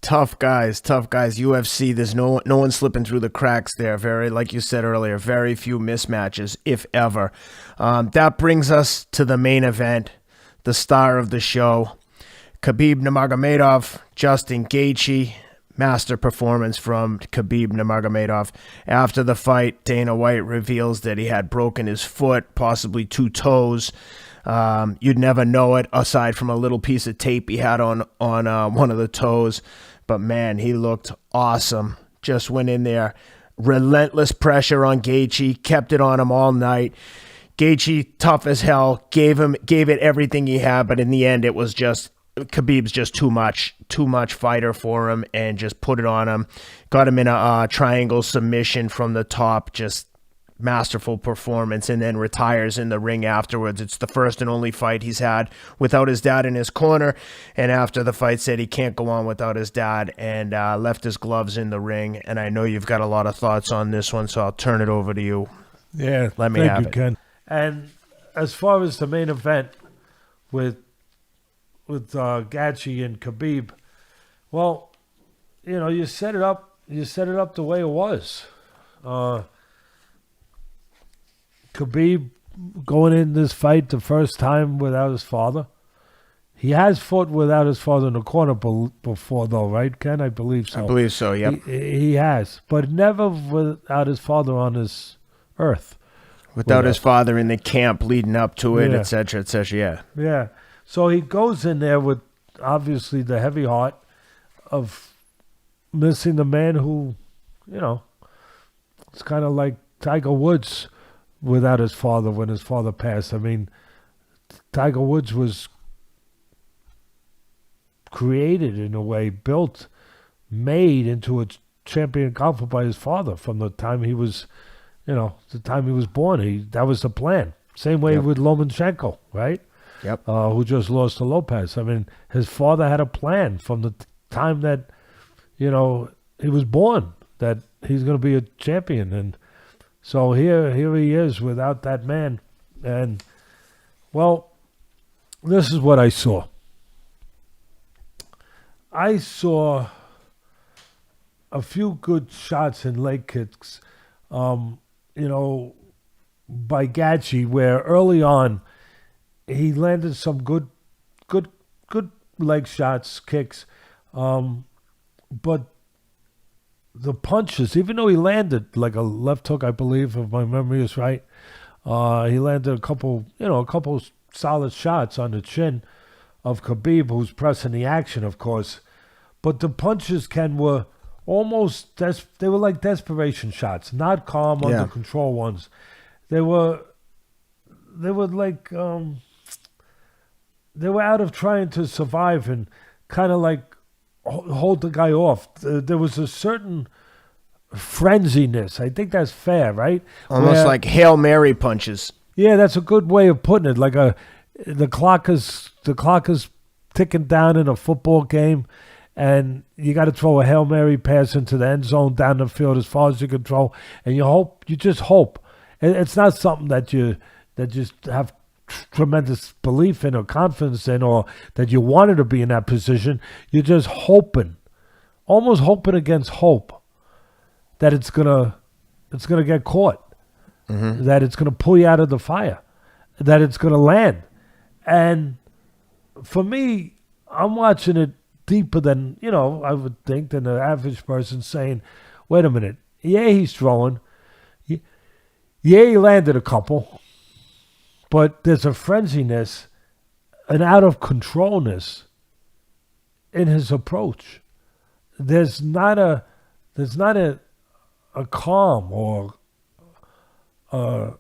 Tough guys. UFC, there's no one slipping through the cracks there. Very, like you said earlier, very few mismatches, if ever. That brings us to the main event, the star of the show. Khabib Nurmagomedov, Justin Gaethje. Master performance from Khabib Nurmagomedov. After the fight, Dana White reveals that he had broken his foot, possibly 2 toes. You'd never know it aside from a little piece of tape he had on one of the toes. But man, he looked awesome. Just went in there. Relentless pressure on Gaethje. Kept it on him all night. Gaethje, tough as hell, gave it everything he had, but in the end it was just Khabib's just too much fighter for him, and just put it on him. Got him in a triangle submission from the top, just masterful performance, and then retires in the ring afterwards. It's the first and only fight he's had without his dad in his corner, and after the fight said he can't go on without his dad, and left his gloves in the ring. And I know you've got a lot of thoughts on this one, so I'll turn it over to you. Yeah, let me have it. Ken. And as far as the main event with Gaethje and Khabib, well, you set it up the way it was. Khabib going in this fight the first time without his father. He has fought without his father in the corner before, though, right, Ken? I believe so. I believe so, yep. He has, but never without his father on this earth. Without his father in the camp leading up to it, etc., etc., yeah. Yeah. So he goes in there with, obviously, the heavy heart of missing the man who, it's kind of like Tiger Woods without his father when his father passed. I mean, Tiger Woods was created in a way, made into a champion golfer by his father from the time he was, born. That was the plan. Same way with Lomachenko, right? Yep. Who just lost to Lopez. I mean, his father had a plan from the time that, he was born, that he's going to be a champion. And so here he is without that man. And, well, this is what I saw. I saw a few good shots and leg kicks, by Gaethje, where early on, he landed some good leg shots, kicks, but the punches, even though he landed like a left hook, I believe, if my memory is right, he landed a couple solid shots on the chin of Khabib, who's pressing the action, of course. But the punches, Ken, were almost they were like desperation shots, not calm, under control ones. They were like. They were out of trying to survive and kind of like hold the guy off. There was a certain frenziness. I think that's fair, right? Almost like Hail Mary punches. Yeah, that's a good way of putting it. Like the clock is ticking down in a football game, and you got to throw a Hail Mary pass into the end zone down the field as far as you can throw, and you just hope. It's not something that you just have tremendous belief in or confidence in, or that you wanted to be in that position. You're just almost hoping against hope that it's gonna get caught, that it's gonna pull you out of the fire, that it's gonna land. And for me, I'm watching it deeper than I would think than the average person, saying, "Wait a minute, yeah, he's throwing, yeah, he landed a couple." But there's a frenziness, an out of controlness in his approach. There's not a calm or a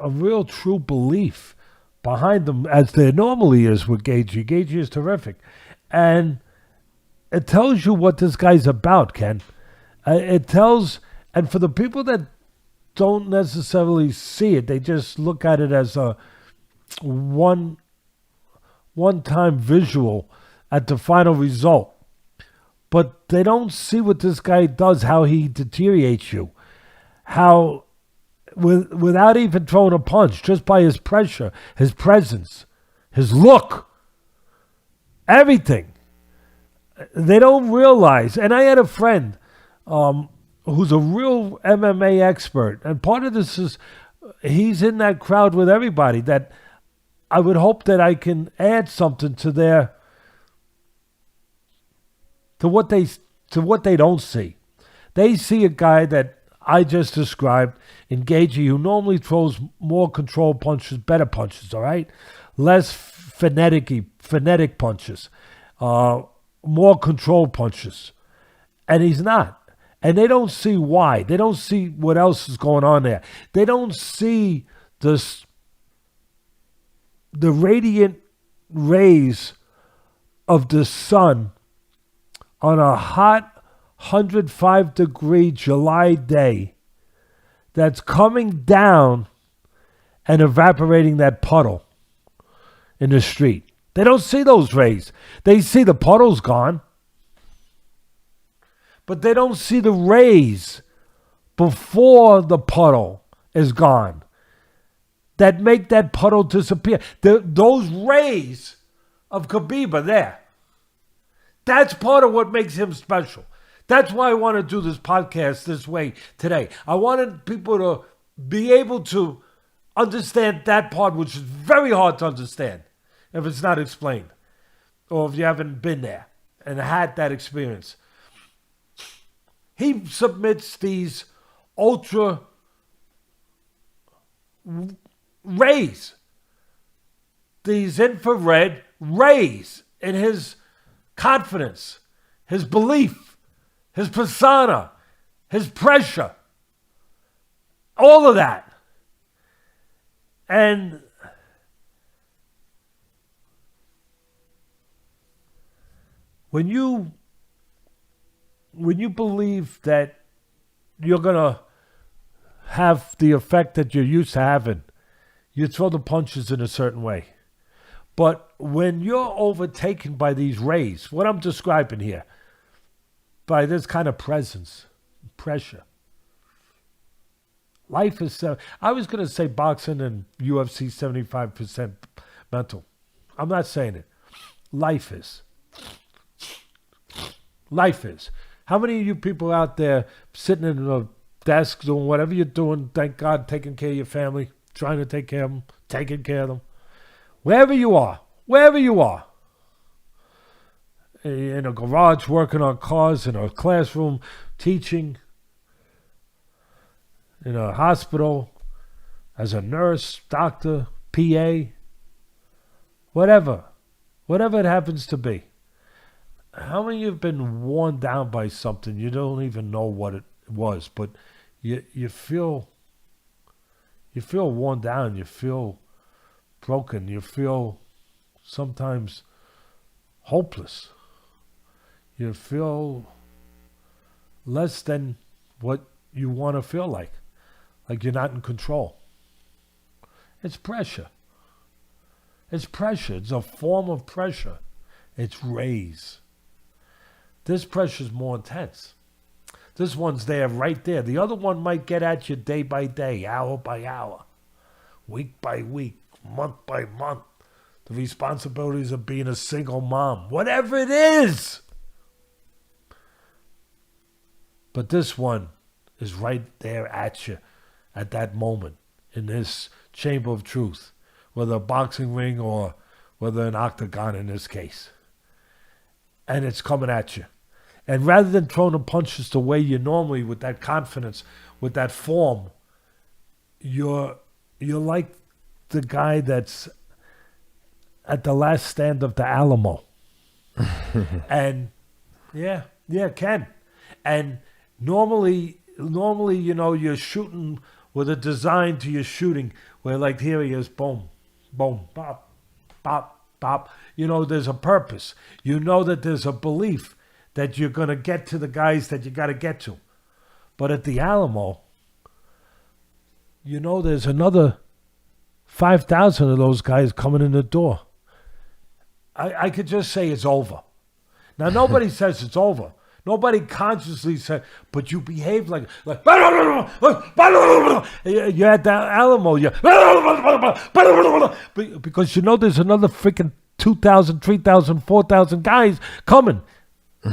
real true belief behind them, as there normally is with Gaethje. Gaethje is terrific, and it tells you what this guy's about, Ken. It tells, and for the people that don't necessarily see it, they just look at it as a one-time visual at the final result. But they don't see what this guy does, how he deteriorates you, how without even throwing a punch, just by his pressure, his presence, his look, everything. they don't realize, and I had a friend who's a real MMA expert, and part of this is he's in that crowd with everybody, that I would hope that I can add something to what they don't see. They see a guy that I just described, engaging, who normally throws more control punches, better punches, all right? Less phonetic punches, more control punches. And he's not. And they don't see why. They don't see what else is going on there. They don't see the radiant rays of the sun on a hot 105-degree July day that's coming down and evaporating that puddle in the street. They don't see those rays. They see the puddle's gone, but they don't see the rays before the puddle is gone that make that puddle disappear. Those rays of Khabib are there. That's part of what makes him special. That's why I want to do this podcast this way today. I wanted people to be able to understand that part, which is very hard to understand if it's not explained, or if you haven't been there and had that experience. He submits these ultra rays, these infrared rays in his confidence, his belief, his persona, his pressure, all of that. And when you believe that you're going to have the effect that you're used to having, you throw the punches in a certain way. But when you're overtaken by these rays, what I'm describing here, by this kind of presence, pressure, life is, I was going to say boxing and UFC 75% mental. I'm not saying it. Life is. Life is. How many of you people out there sitting in a desk doing whatever you're doing, thank God, taking care of your family, trying to take care of them, taking care of them, wherever you are, in a garage working on cars, in a classroom teaching, in a hospital, as a nurse, doctor, PA, whatever it happens to be. How many of you have been worn down by something you don't even know what it was, but you feel worn down, you feel broken, you feel sometimes hopeless. You feel less than what you want to feel like you're not in control. It's pressure. It's pressure. It's a form of pressure. It's rays. This pressure is more intense. This one's there, right there. The other one might get at you day by day, hour by hour, week by week, month by month. The responsibilities of being a single mom, whatever it is. But this one is right there at you at that moment in this chamber of truth, whether a boxing ring or whether an octagon in this case. And it's coming at you. And rather than throwing the punches the way you normally, with that confidence, with that form, you're like the guy that's at the last stand of the Alamo. And Ken. And normally, you're shooting with a design to your shooting, where like here he is, boom, boom, pop, pop, pop. There's a purpose. That there's a belief that you're going to get to the guys that you got to get to. But at the Alamo, there's another 5,000 of those guys coming in the door. I could just say it's over. Now, nobody says it's over. Nobody consciously said, but you behave like you're at the Alamo. Because there's another freaking 2,000, 3,000, 4,000 guys coming.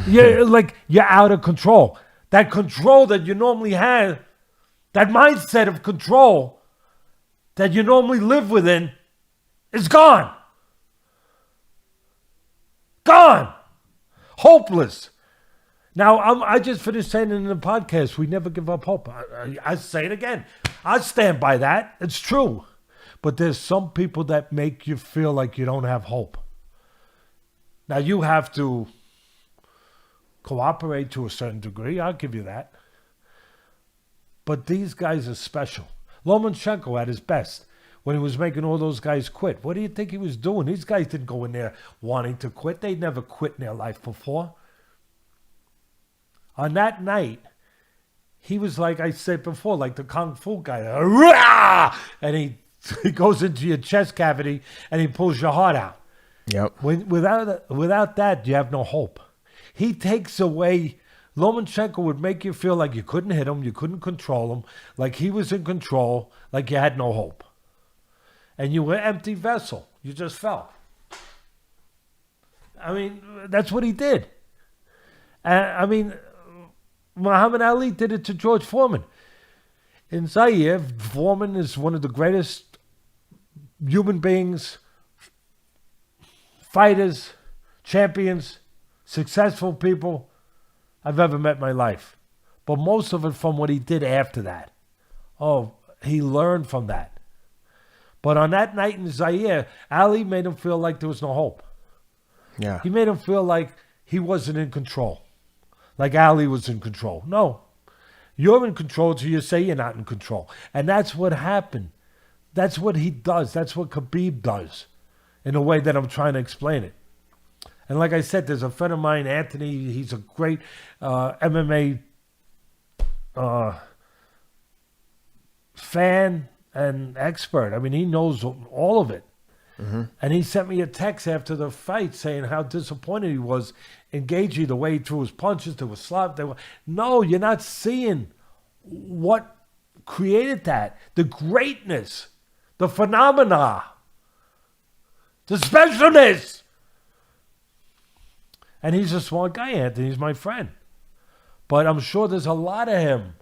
You're out of control. That control that you normally have, that mindset of control that you normally live within, is gone. Gone. Hopeless. Now, I just finished saying in the podcast, we never give up hope. I say it again. I stand by that. It's true. But there's some people that make you feel like you don't have hope. Now, you have to cooperate to a certain degree. I'll give you that. But these guys are special. Lomachenko at his best, when he was making all those guys quit. What do you think he was doing? These guys didn't go in there wanting to quit. They never quit in their life before. On that night, he was like I said before, like the Kung Fu guy. And he goes into your chest cavity and he pulls your heart out. Yep. Without that, you have no hope. He takes away. Lomachenko would make you feel like you couldn't hit him, you couldn't control him, like he was in control, like you had no hope. And you were an empty vessel. You just fell. I mean, that's what he did. I mean, Muhammad Ali did it to George Foreman. In Zaire, Foreman is one of the greatest human beings, fighters, champions, successful people I've ever met in my life. But most of it from what he did after that. Oh, he learned from that. But on that night in Zaire, Ali made him feel like there was no hope. Yeah. He made him feel like he wasn't in control. Like Ali was in control. No. You're in control till you say you're not in control. And that's what happened. That's what he does. That's what Khabib does in a way that I'm trying to explain it. And like I said, there's a friend of mine, Anthony. He's a great MMA fan and expert. I mean, he knows all of it. Mm-hmm. And he sent me a text after the fight saying how disappointed he was in Gagey, the way he threw his punches. There was slap. No, you're not seeing what created that. The greatness, the phenomena, the specialness. And he's a smart guy, Anthony. He's my friend. But I'm sure there's a lot of him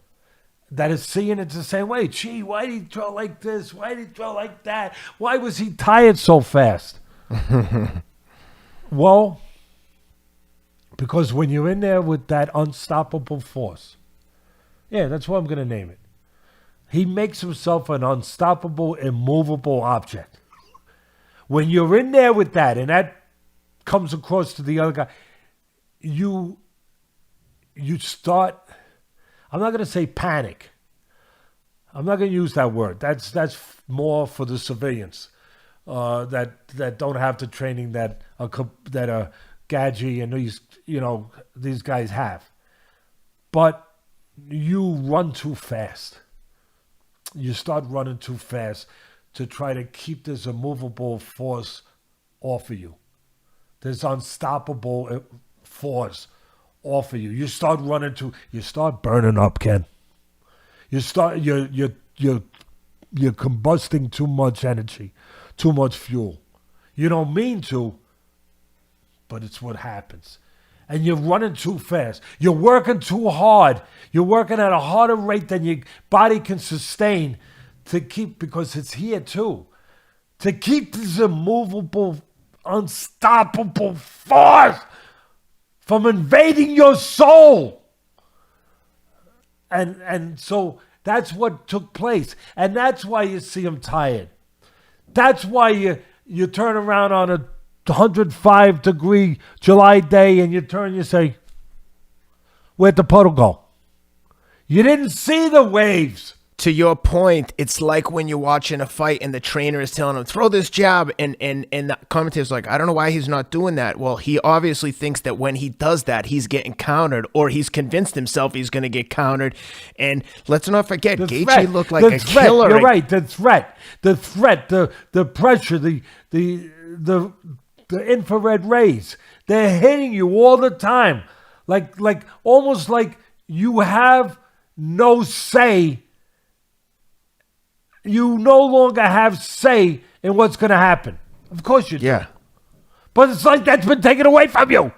that is seeing it the same way. Gee, why did he throw like this? Why did he throw like that? Why was he tired so fast? Well, because when you're in there with that unstoppable force, yeah, that's what I'm going to name it. He makes himself an unstoppable, immovable object. When you're in there with that, and that comes across to the other guy, you start, I'm not going to say panic. I'm not going to use that word. That's more for the civilians that don't have the training that Gagey and these guys have. But you run too fast. You start running too fast to try to keep this immovable force off of you. This unstoppable force off of you. You start burning up, Ken. You're combusting too much energy, too much fuel. You don't mean to, but it's what happens. And you're running too fast. You're working too hard. You're working at a harder rate than your body can sustain to keep, because it's here too, to keep this immovable, unstoppable force from invading your soul. And so that's what took place. And that's why you see him tired. That's why you turn around on a 105-degree July day and you say, where'd the puddle go? You didn't see the waves. To your point, it's like when you're watching a fight and the trainer is telling him, throw this jab, and the commentator's like, I don't know why he's not doing that. Well, he obviously thinks that when he does that, he's getting countered, or he's convinced himself he's going to get countered. And let's not forget, Gaethje looked like a killer. You're right. The threat, the pressure, the infrared rays, they're hitting you all the time. Like almost like you have no say. You no longer have say in what's going to happen. Of course you do. Yeah. But it's like that's been taken away from you.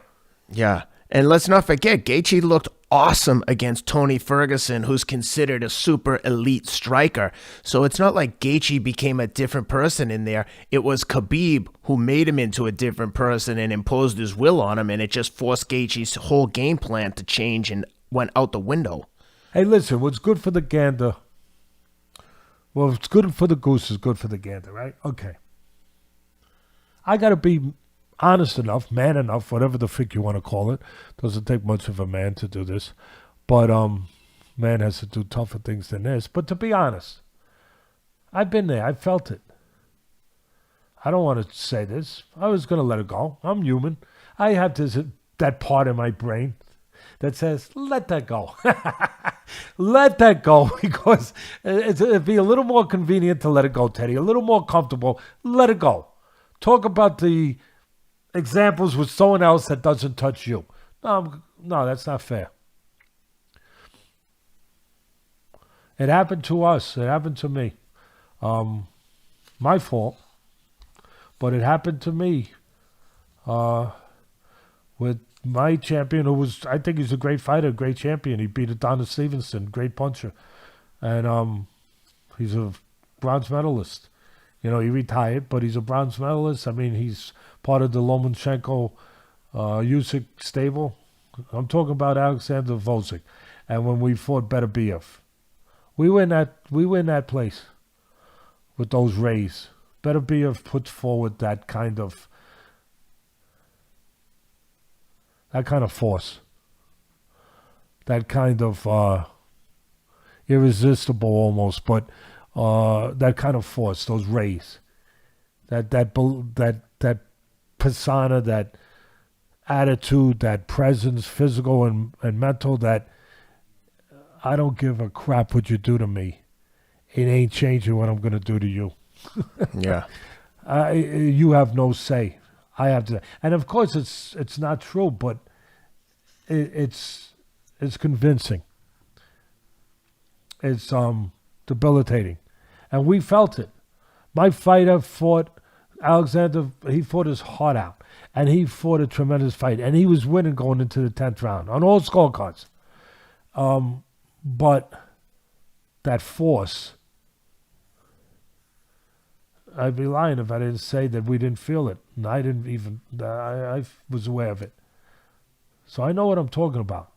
Yeah. And let's not forget, Gaethje looked awesome against Tony Ferguson, who's considered a super elite striker. So it's not like Gaethje became a different person in there. It was Khabib who made him into a different person and imposed his will on him, and it just forced Gaethje's whole game plan to change and went out the window. Hey, listen, what's good for the gander? Well, what's good for the goose is good for the gander, right? Okay. I got to be honest enough, man enough, whatever the frick you want to call it. Doesn't take much of a man to do this. But man has to do tougher things than this. But to be honest, I've been there. I felt it. I don't want to say this. I was going to let it go. I'm human. I have that part in my brain that says, let that go. Let that go, because it'd be a little more convenient to let it go, Teddy. A little more comfortable. Let it go. Talk about the examples with someone else that doesn't touch you. No, that's not fair. It happened to us. It happened to me. My fault. But it happened to me with my champion, who was, I think he's a great fighter, great champion. He beat Adonis Stevenson, great puncher. And he's a bronze medalist. You know, he retired, but he's a bronze medalist. I mean, he's part of the Lomachenko Usyk stable. I'm talking about Alexander Volzik. And when we fought Beterbiev, we win that place with those rays. Beterbiev puts forward that kind of force, that kind of irresistible almost, but that kind of force, those rays, that persona, that attitude, that presence, physical and mental, that I don't give a crap what you do to me. It ain't changing what I'm going to do to you. Yeah. You have no say. I have to. And of course it's not true, but it's convincing. It's debilitating. And we felt it. My fighter fought Alexander, he fought his heart out. And he fought a tremendous fight. And he was winning going into the 10th round on all scorecards. But that force, I'd be lying if I didn't say that we didn't feel it. And I didn't even, I was aware of it. So I know what I'm talking about.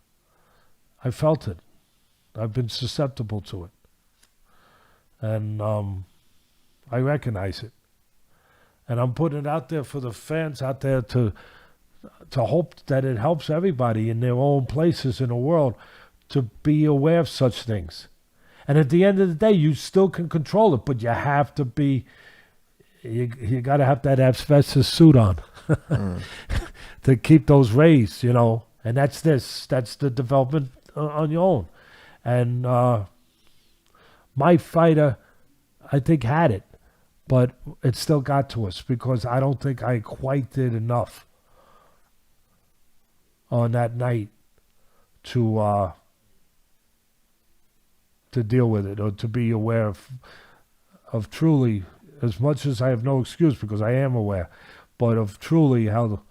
I felt it. I've been susceptible to it. And I recognize it. And I'm putting it out there for the fans out there to hope that it helps everybody in their own places in the world to be aware of such things. And at the end of the day, you still can control it, but you have to be, you got to have that asbestos suit on to keep those rays, you know. And that's the development on your own. And my fighter, I think, had it, but it still got to us because I don't think I quite did enough on that night to deal with it or to be aware of truly, as much as I have no excuse because I am aware, but of truly how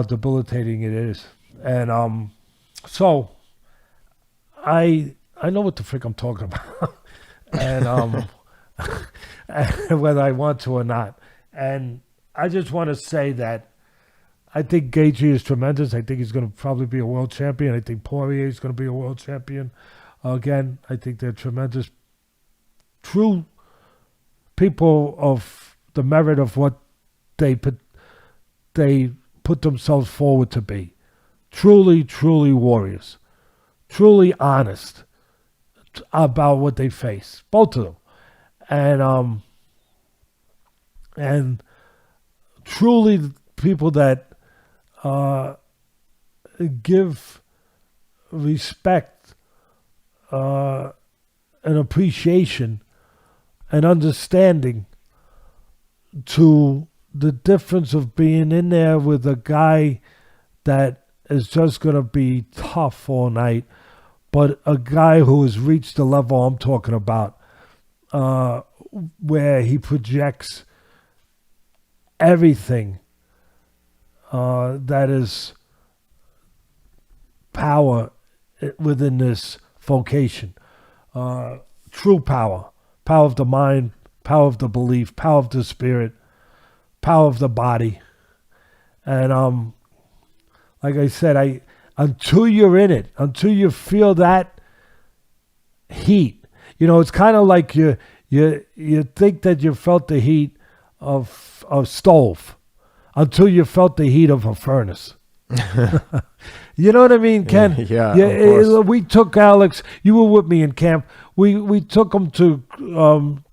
debilitating it is. And so I know what the frick I'm talking about. And whether I want to or not. And I just want to say that I think Gaethje is tremendous. I think he's going to probably be a world champion. I think Poirier is going to be a world champion. Again, I think they're tremendous, true people of the merit of what they put themselves forward to be. Truly, truly warriors. Truly honest about what they face. Both of them. And truly people that give respect and appreciation and understanding to the difference of being in there with a guy that is just going to be tough all night, but a guy who has reached the level I'm talking about, where he projects everything that is power within this vocation. True power. Power of the mind, power of the belief, power of the spirit, power of the body. And like I said, until you're in it, until you feel that heat, it's kind of like you think that you felt the heat of a stove until you felt the heat of a furnace. You know what I mean, Ken? Yeah, of course. We took Alex. You were with me in camp. We took him to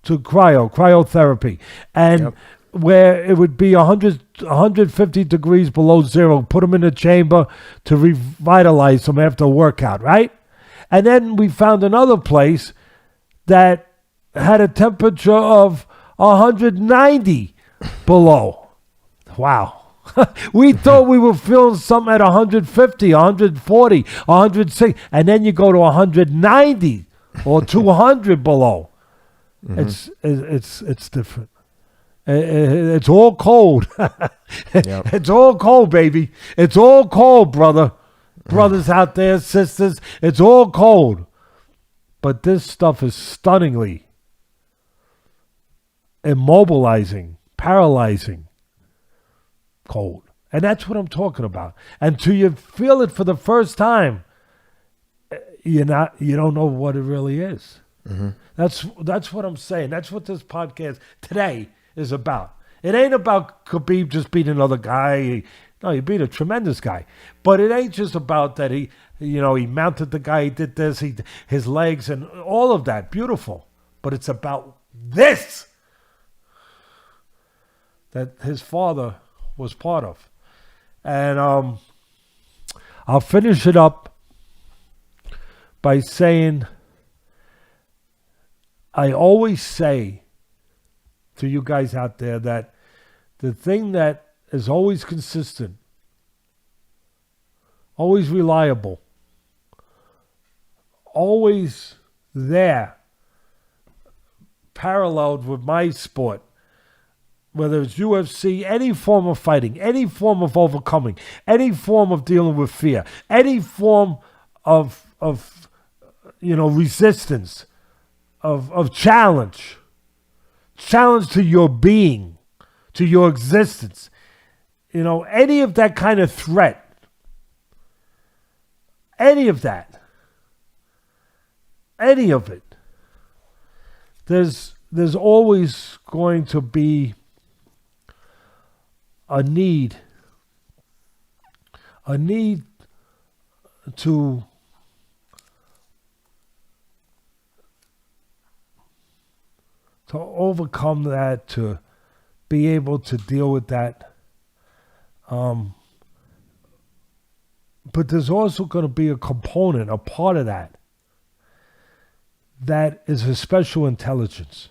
cryotherapy, and where it would be 150 degrees below zero. Put him in a chamber to revitalize him after a workout, right? And then we found another place that had a temperature of 190 below. Wow. We thought we were feeling something at 150, 140, 160, and then you go to 190 or 200 below. Mm-hmm. It's different. It's all cold. It's all cold, baby. It's all cold, brother. Brothers out there, sisters, it's all cold. But this stuff is stunningly immobilizing, paralyzing cold. And that's what I'm talking about. Until you feel it for the first time, you don't know what it really is. Mm-hmm. That's what I'm saying. That's what this podcast today is about. It ain't about Khabib just beating another guy. No, he beat a tremendous guy. But it ain't just about that he mounted the guy, he did this, his legs and all of that. Beautiful. But it's about this that his father was part of. And I'll finish it up by saying, I always say to you guys out there that the thing that is always consistent, always reliable, always there, paralleled with my sport, whether it's UFC, any form of fighting, any form of overcoming, any form of dealing with fear, any form of resistance, of challenge to your being, to your existence, any of that kind of threat, any of it, there's always going to be a need to overcome that, to be able to deal with that. But there's also going to be a component, a part of that is a special intelligence.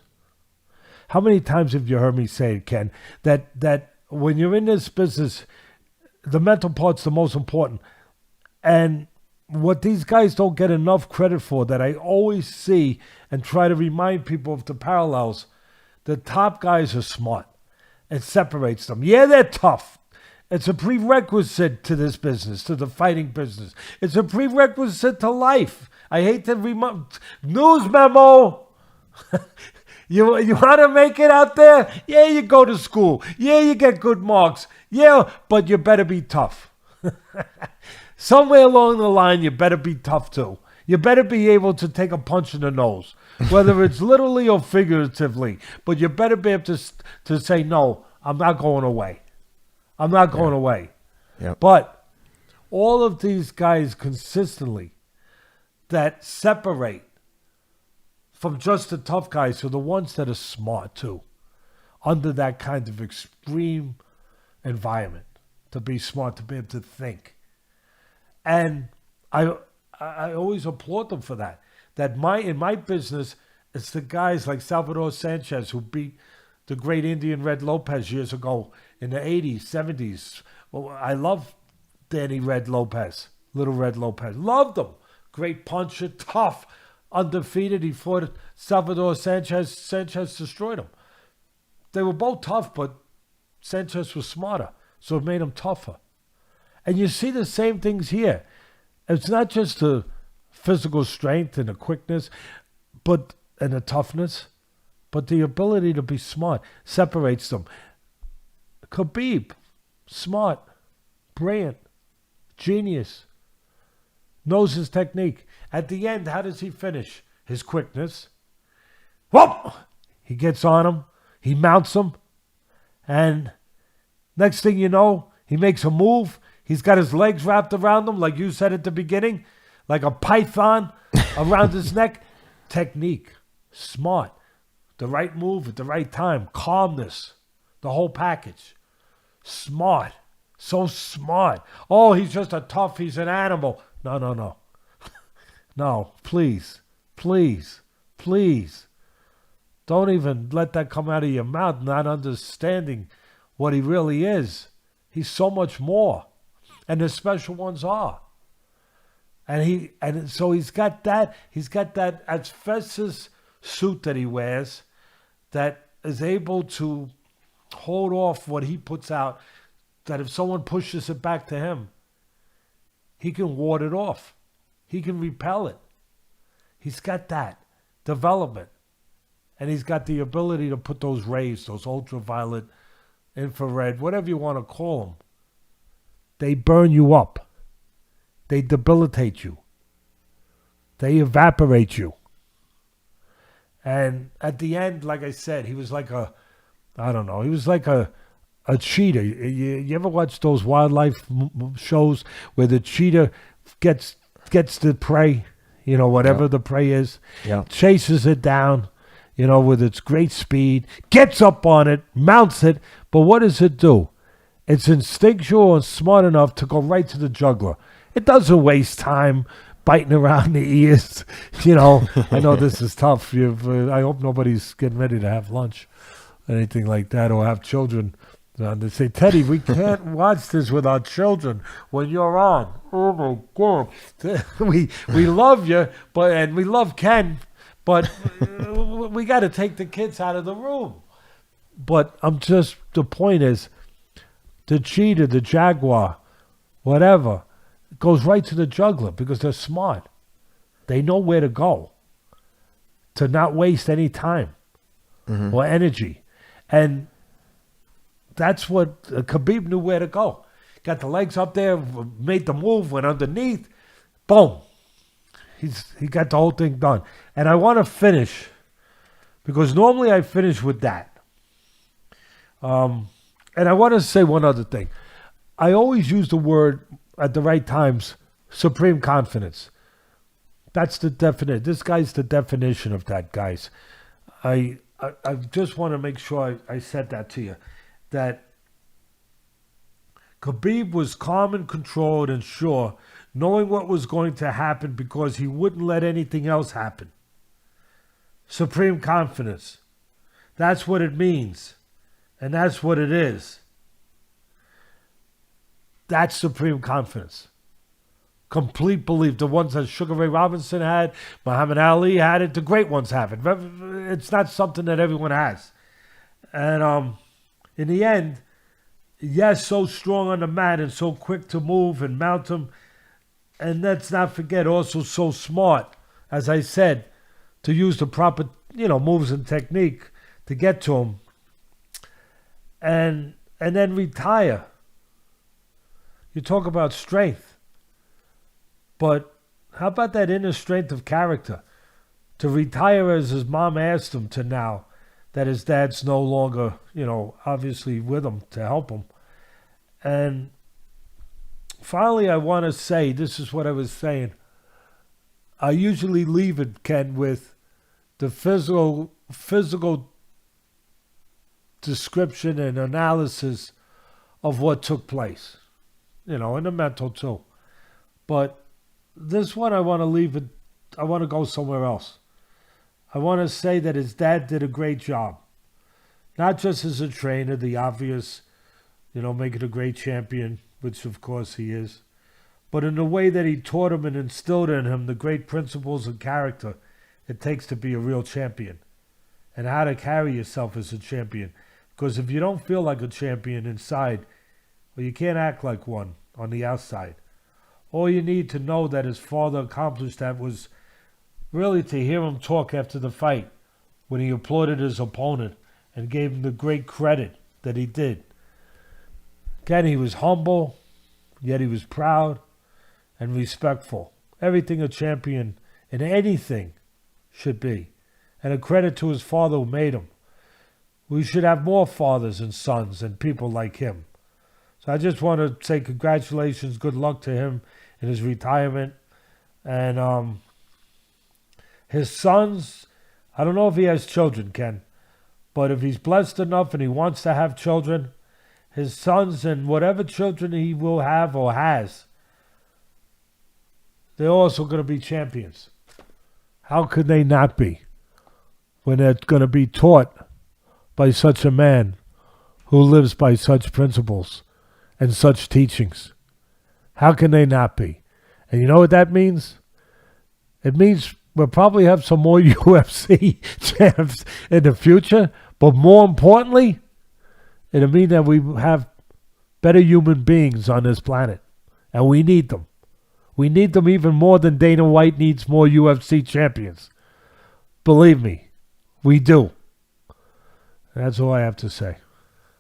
How many times have you heard me say it, Ken, that when you're in this business, the mental part's the most important. And what these guys don't get enough credit for, that I always see and try to remind people of the parallels, the top guys are smart. It separates them. Yeah, they're tough. It's a prerequisite to this business, to the fighting business. It's a prerequisite to life. I hate to remind... News memo! You want to make it out there? Yeah, you go to school. Yeah, you get good marks. Yeah, but you better be tough. Somewhere along the line, you better be tough too. You better be able to take a punch in the nose, whether it's literally or figuratively. But you better be able to say, no, I'm not going away. I'm not going away. Yep. But all of these guys consistently that separate from just the tough guys are the ones that are smart too, under that kind of extreme environment, to be smart, to be able to think. And I always applaud them for that. That in my business, it's the guys like Salvador Sanchez who beat the great Indian Red Lopez years ago in the 80s, 70s. Well, I love Danny Red Lopez, Little Red Lopez. Loved him. Great puncher, tough, undefeated. He fought Salvador Sanchez. Sanchez destroyed him. They were both tough, but Sanchez was smarter. So it made him tougher. And you see the same things here. It's not just the physical strength and the quickness, and the toughness, but the ability to be smart separates them. Khabib, smart, brilliant, genius, knows his technique. At the end, how does he finish? His quickness. Whoop! He gets on him, he mounts him, and next thing you know, he makes a move. He's got his legs wrapped around him, like you said at the beginning, like a python around his neck. Technique, smart, the right move at the right time, calmness, the whole package. Smart, so smart. Oh, he's just a tough, he's an animal. No. No, please. Don't even let that come out of your mouth, not understanding what he really is. He's so much more. And the special ones are. And so he's got that asbestos suit that he wears that is able to hold off what he puts out, that if someone pushes it back to him, he can ward it off. He can repel it. He's got that development. And he's got the ability to put those rays, those ultraviolet, infrared, whatever you want to call them, they burn you up. They debilitate you. They evaporate you. And at the end, like I said, he was like he was like a cheetah. You ever watch those wildlife shows where the cheetah gets the prey, whatever the prey is, chases it down, with its great speed, gets up on it, mounts it, but what does it do? It's instinctual and smart enough to go right to the jugular. It doesn't waste time biting around the ears. I know this is tough. I hope nobody's getting ready to have lunch, anything like that, or have children. They say, Teddy, we can't watch this with our children when you're on. Oh, my God. We love you, and we love Ken, but we got to take the kids out of the room. But the point is, the cheetah, the jaguar, whatever, goes right to the jugular because they're smart. They know where to go to not waste any time or energy. And that's what Khabib knew where to go. Got the legs up there, made the move, went underneath, boom. He got the whole thing done. And I want to finish, because normally I finish with that. And I want to say one other thing. I always use the word at the right times, supreme confidence. That's the definition. This guy's the definition of that, guys. I just want to make sure I said that to you. That Khabib was calm and controlled and sure, knowing what was going to happen because he wouldn't let anything else happen. Supreme confidence. That's what it means. And that's what it is. That's supreme confidence. Complete belief. The ones that Sugar Ray Robinson had, Muhammad Ali had it, the great ones have it. It's not something that everyone has. And in the end, yes, so strong on the mat and so quick to move and mount him. And let's not forget, also so smart, as I said, to use the proper, moves and technique to get to him. And then retire. You talk about strength. But how about that inner strength of character? To retire as his mom asked him to now, that his dad's no longer, obviously with him to help him. And finally, I want to say, this is what I was saying. I usually leave it, Ken, with the physical description and analysis of what took place, and the mental too. But this one, I want to leave it, I want to go somewhere else. I want to say that his dad did a great job. Not just as a trainer, the obvious, making a great champion, which of course he is, but in the way that he taught him and instilled in him the great principles and character it takes to be a real champion, and how to carry yourself as a champion. Because if you don't feel like a champion inside, Well, you can't act like one on the outside. All you need to know that his father accomplished that was really to hear him talk after the fight when he applauded his opponent and gave him the great credit that he did. Again, he was humble, yet he was proud and respectful. Everything a champion in anything should be. And a credit to his father who made him. We should have more fathers and sons and people like him. So I just want to say congratulations, good luck to him in his retirement. And his sons, I don't know if he has children, Ken, but if he's blessed enough and he wants to have children, his sons and whatever children he will have or has, they're also going to be champions. How could they not be when they're going to be taught by such a man who lives by such principles and such teachings? How can they not be? And you know what that means? It means we'll probably have some more UFC champs in the future, but more importantly, it'll mean that we have better human beings on this planet, and we need them. We need them even more than Dana White needs more UFC champions. Believe me, we do. That's all I have to say.